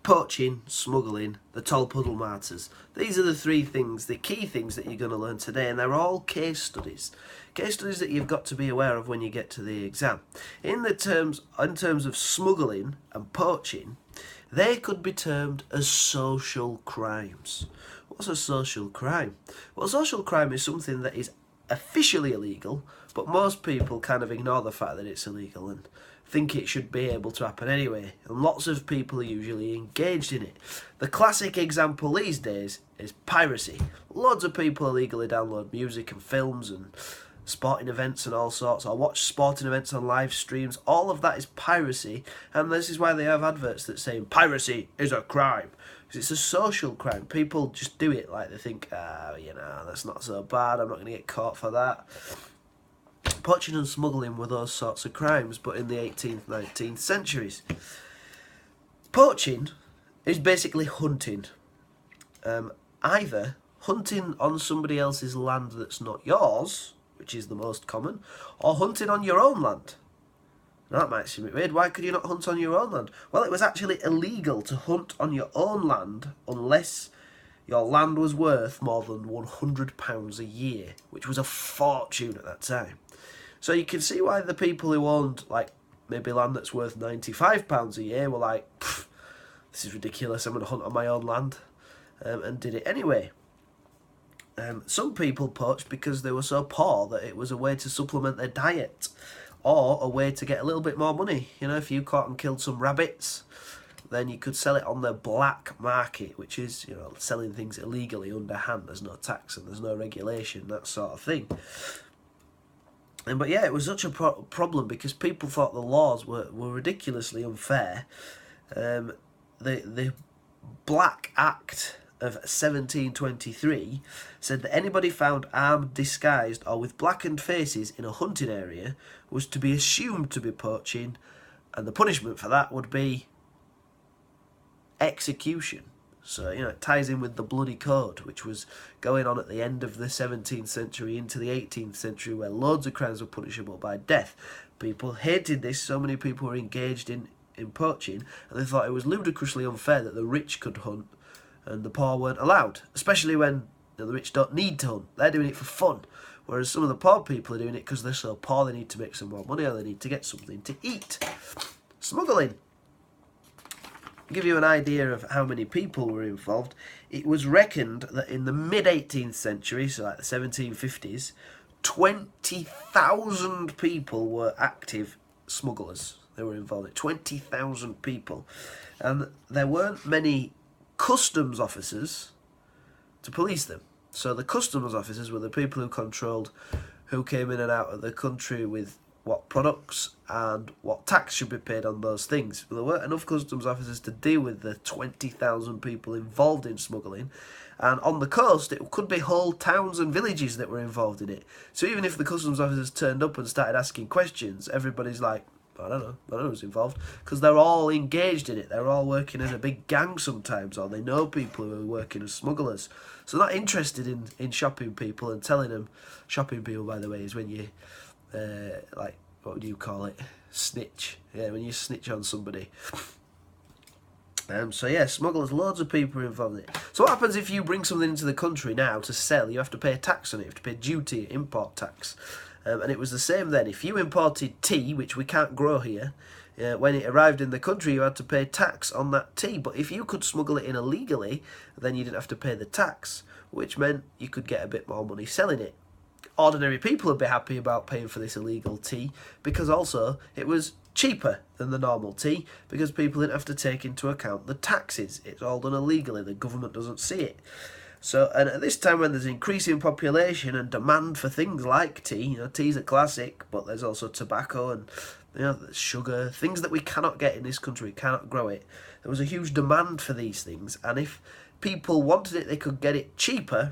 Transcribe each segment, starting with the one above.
poaching, smuggling, the Tolpuddle martyrs. These are the three things, the key things that you're going to learn today, and they're all case studies. Case studies that you've got to be aware of when you get to the exam. In terms of smuggling and poaching, they could be termed as social crimes. What's a social crime? Well, social crime is something that is officially illegal, but most people kind of ignore the fact that it's illegal and think it should be able to happen anyway, and lots of people are usually engaged in it. The classic example these days is piracy. Loads of people illegally download music and films and sporting events and all sorts, or watch sporting events on live streams. All of that is piracy, and this is why they have adverts that say piracy is a crime, because it's a social crime. People just do it like they think, that's not so bad, I'm not going to get caught for that. Poaching and smuggling were those sorts of crimes, but in the 18th, 19th centuries. Poaching is basically hunting. Either hunting on somebody else's land that's not yours, which is the most common, or hunting on your own land. Now, that might seem a bit weird. Why could you not hunt on your own land? Well, it was actually illegal to hunt on your own land unless your land was worth more than £100 a year, which was a fortune at that time. So you can see why the people who owned, like, maybe land that's worth £95 a year were like, this is ridiculous, I'm going to hunt on my own land, and did it anyway. Some people poached because they were so poor that it was a way to supplement their diet, or a way to get a little bit more money. You know, if you caught and killed some rabbits, then you could sell it on the black market, which is, you know, selling things illegally underhand. There's no tax and there's no regulation, that sort of thing. But yeah, it was such a problem because people thought the laws were ridiculously unfair. The Black Act of 1723 said that anybody found armed, disguised, or with blackened faces in a hunting area was to be assumed to be poaching, and the punishment for that would be execution. So, you know, it ties in with the Bloody Code, which was going on at the end of the 17th century into the 18th century, where loads of crimes were punishable by death. People hated this, so many people were engaged in poaching, and they thought it was ludicrously unfair that the rich could hunt and the poor weren't allowed, especially when the rich don't need to hunt. They're doing it for fun, whereas some of the poor people are doing it because they're so poor they need to make some more money or they need to get something to eat. Smuggling. Give you an idea of how many people were involved. It was reckoned that in the mid-18th century, so like the 1750s, 20,000 people were active smugglers. They were involved in 20,000 people. And there weren't many customs officers to police them. So the customs officers were the people who controlled who came in and out of the country with what products and what tax should be paid on those things. But there weren't enough customs officers to deal with the 20,000 people involved in smuggling. And on the coast, it could be whole towns and villages that were involved in it. So even if the customs officers turned up and started asking questions, everybody's like, I don't know who's involved, because they're all engaged in it. They're all working as a big gang sometimes, or they know people who are working as smugglers. So they're not interested in shopping people and telling them. Shopping people, by the way, is when you, like, what would you call it? Snitch. Yeah, when you snitch on somebody. So yeah, smugglers, loads of people are involved in it. So what happens if you bring something into the country now to sell? You have to pay a tax on it. You have to pay duty, import tax. And it was the same then. If you imported tea, which we can't grow here, when it arrived in the country, you had to pay tax on that tea. But if you could smuggle it in illegally, then you didn't have to pay the tax, which meant you could get a bit more money selling it. Ordinary people would be happy about paying for this illegal tea, because also it was cheaper than the normal tea, because people didn't have to take into account the taxes. It's all done illegally. The government doesn't see it. So, and at this time when there's increasing population and demand for things like tea, you know, tea's a classic, but there's also tobacco and, you know, sugar, things that we cannot get in this country, we cannot grow it. There was a huge demand for these things, and if people wanted it, they could get it cheaper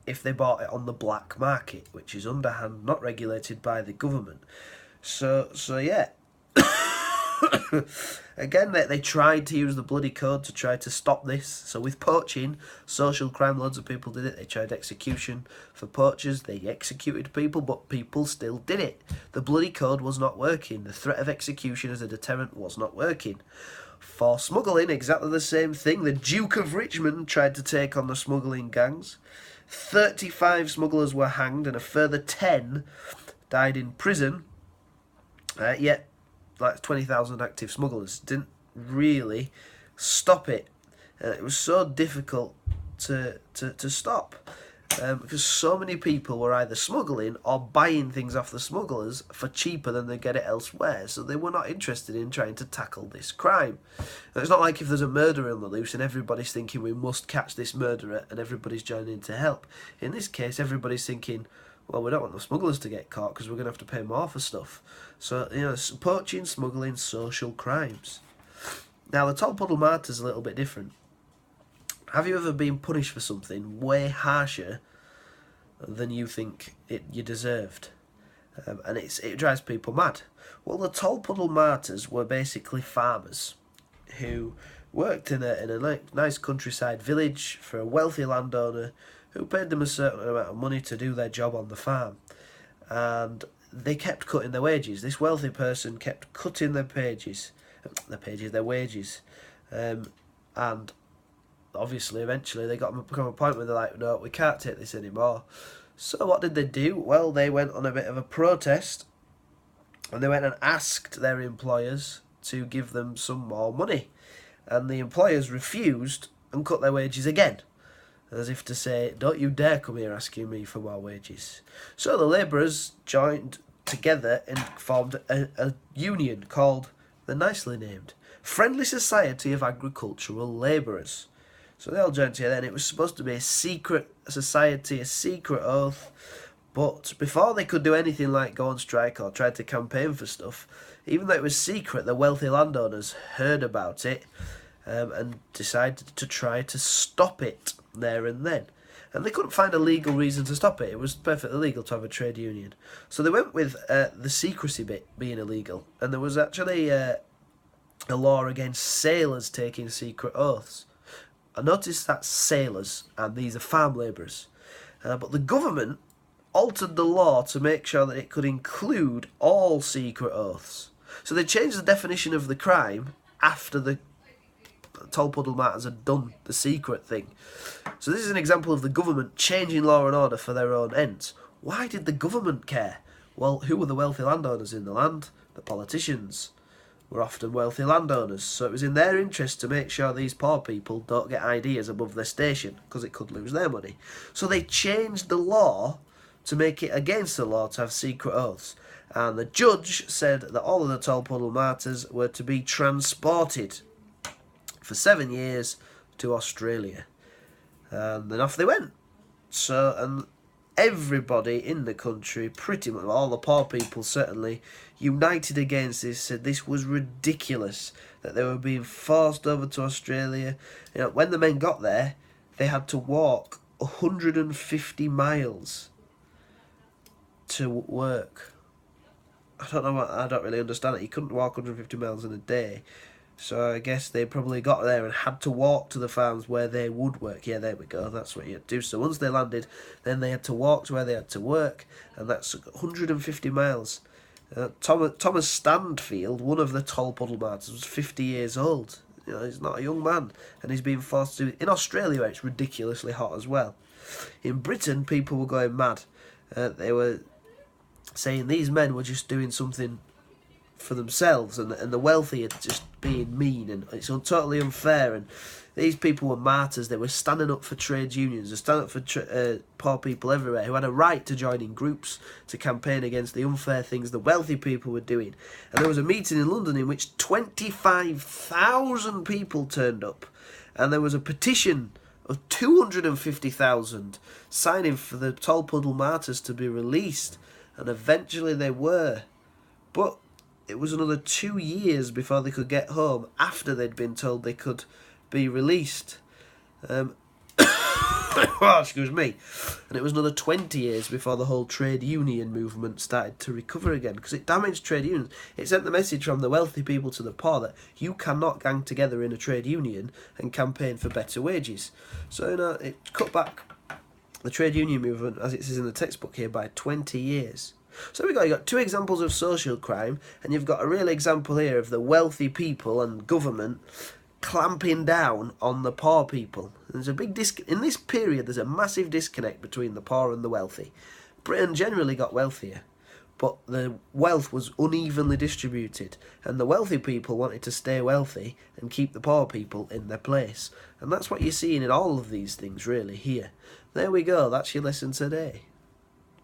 if they bought it on the black market, which is underhand, not regulated by the government. So yeah. Again, they tried to use the bloody code to try to stop this. So with poaching, social crime, loads of people did it. They tried execution for poachers. They executed people, but people still did it. The bloody code was not working. The threat of execution as a deterrent was not working. For smuggling, exactly the same thing. The Duke of Richmond tried to take on the smuggling gangs. 35 smugglers were hanged and a further 10 died in prison. Yet, like 20,000 active smugglers didn't really stop it. It was so difficult to stop because so many people were either smuggling or buying things off the smugglers for cheaper than they get it elsewhere. So they were not interested in trying to tackle this crime. And it's not like if there's a murderer on the loose and everybody's thinking we must catch this murderer and everybody's joining in to help. In this case, everybody's thinking, well, we don't want the smugglers to get caught because we're going to have to pay more for stuff. So, you know, poaching, smuggling, social crimes. Now, the Tolpuddle martyr's a little bit different. Have you ever been punished for something way harsher than you think you deserved? And it drives people mad. Well, the Tolpuddle martyrs were basically farmers who worked in a nice countryside village for a wealthy landowner who paid them a certain amount of money to do their job on the farm. And they kept cutting their wages. This wealthy person kept cutting their wages. And obviously, eventually, they become a point where they're like, no, we can't take this anymore. So what did they do? Well, they went on a bit of a protest. And they went and asked their employers to give them some more money. And the employers refused and cut their wages again. As if to say, don't you dare come here asking me for more wages. So the labourers joined together and formed a union called, the nicely named, Friendly Society of Agricultural Labourers. So they all joined together and it was supposed to be a secret society, a secret oath. But before they could do anything like go on strike or try to campaign for stuff, even though it was secret, the wealthy landowners heard about it and decided to try to stop it there and then. And they couldn't find a legal reason to stop it. It was perfectly legal to have a trade union. So they went with the secrecy bit being illegal. And there was actually a law against sailors taking secret oaths. I noticed that's sailors, and these are farm labourers. But the government altered the law to make sure that it could include all secret oaths. So they changed the definition of the crime after the Tolpuddle martyrs had done the secret thing. So this is an example of the government changing law and order for their own ends. Why did the government care? Well, who were the wealthy landowners in the land? The politicians were often wealthy landowners, so it was in their interest to make sure these poor people don't get ideas above their station, because it could lose their money. So they changed the law to make it against the law to have secret oaths. And the judge said that all of the Tolpuddle martyrs were to be transported for 7 years to Australia. And then off they went. So, and everybody in the country, pretty much, all the poor people certainly, united against this, said this was ridiculous, that they were being forced over to Australia. You know, when the men got there, they had to walk 150 miles to work. I don't really understand it. You couldn't walk 150 miles in a day. So I guess they probably got there and had to walk to the farms where they would work. Yeah, there we go. That's what you had to do. So once they landed, then they had to walk to where they had to work. And that's 150 miles. Thomas Standfield, one of the Tolpuddle martyrs, was 50 years old. You know, he's not a young man. And he's being forced to do it. In Australia, where it's ridiculously hot as well. In Britain, people were going mad. They were saying these men were just doing something for themselves, and the wealthy are just being mean, and it's totally unfair. And these people were martyrs. They were standing up for trade unions, they standing up for poor people everywhere who had a right to join in groups to campaign against the unfair things the wealthy people were doing. And there was a meeting in London in which 25,000 people turned up, and there was a petition of 250,000 signing for the Tolpuddle martyrs to be released, and eventually they were. But it was another 2 years before they could get home after they'd been told they could be released. excuse me. And it was another 20 years before the whole trade union movement started to recover again, because it damaged trade unions. It sent the message from the wealthy people to the poor that you cannot gang together in a trade union and campaign for better wages. So it cut back the trade union movement, as it says in the textbook here, by 20 years. So you got two examples of social crime, and you've got a real example here of the wealthy people and government clamping down on the poor people. There's a big in this period. There's a massive disconnect between the poor and the wealthy. Britain generally got wealthier, but the wealth was unevenly distributed, and the wealthy people wanted to stay wealthy and keep the poor people in their place. And that's what you're seeing in all of these things, really, here. There we go. That's your lesson today.